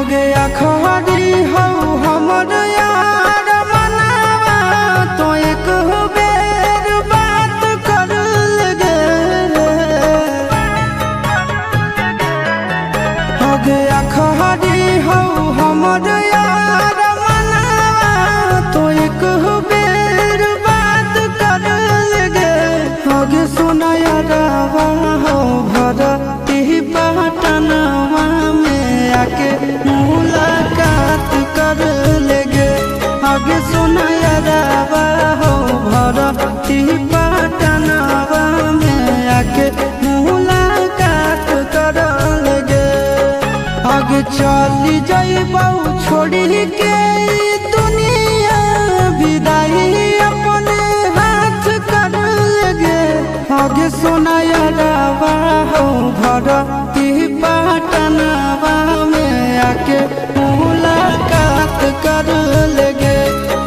गया खरी हो हमर यार मनावा तो एक बेर बात कर लगे। हो गया खरी हो हमर यार मनावा तो एक बेर बात कर लगे। हो गे सोना यारवा हो भरती पटनवा में आके मुलाकात कर लेगे। आगे सोना यारवा हो भरती पटनवा में आके मुलाकात कर लेगे। आगे चली जाइबौ छोड़ी के दुनिया विदाई अपने हाथ कर लेगे। आगे सोना यारवा हो भरती पटनवा में आके मुलाकात कर लेगे।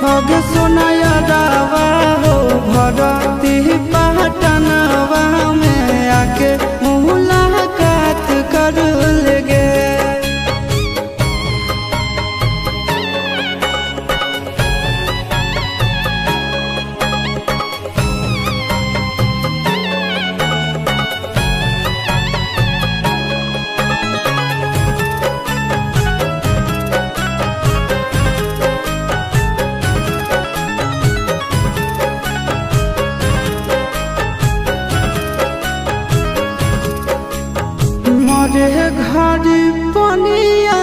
आगे सोना यारवा हो भरती पटनवा में आके मुलाकात कर लेगे। मरे घर पनिया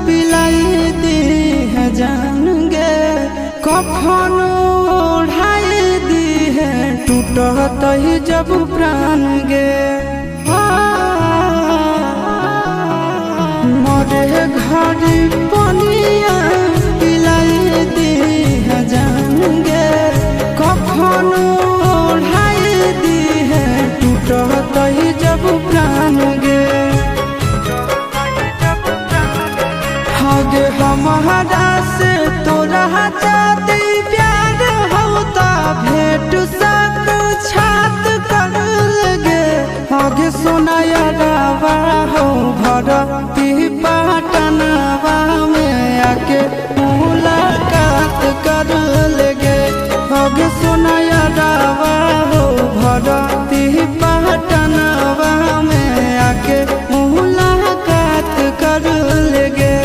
पिलाई दी है जान गे। कफन ओढ़ाई दी है टूटत ही जब प्राण गे। मरे घर पनिया पिलाई दी है जान गे। कफन ओढ़ाई दी है टूटत ही जब प्राण गे। आगे हमारा से तोरा जाती प्यार होता भेंट साक्षात कर लगे। आगे सोना यारवा हो भरती पटनवा में आके मुलाकात कर लेगे। आगे सोना यारवा हो भरती पटनवा में आके मुलाकात कर लेगे।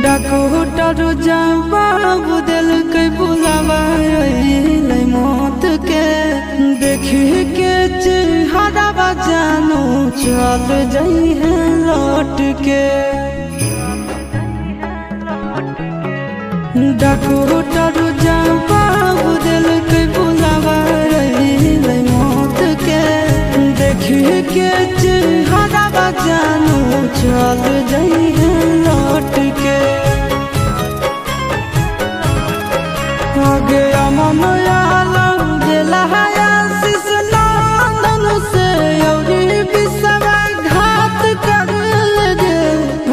डॉक्टर जवाब दिल के बुलावा मौत के। देखी के चेहरा जानू चल जाई है लौट के। डॉक्टर जवाब दिल के बुलावा मौत के। देखी के चेहरा जानू चल जाई है लौट के। आगे अमन आलम दिला आशीष नंदन से औरी विश्वासघात कर लगे।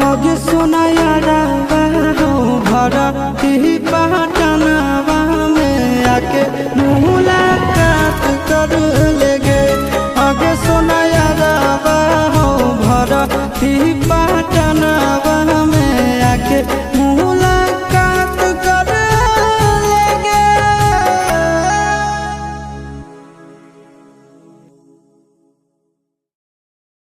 आगे सोना यारवा हो भरती पटनवा में आके मुलाकात कर लेगे। आगे सोना यारवा हो भरती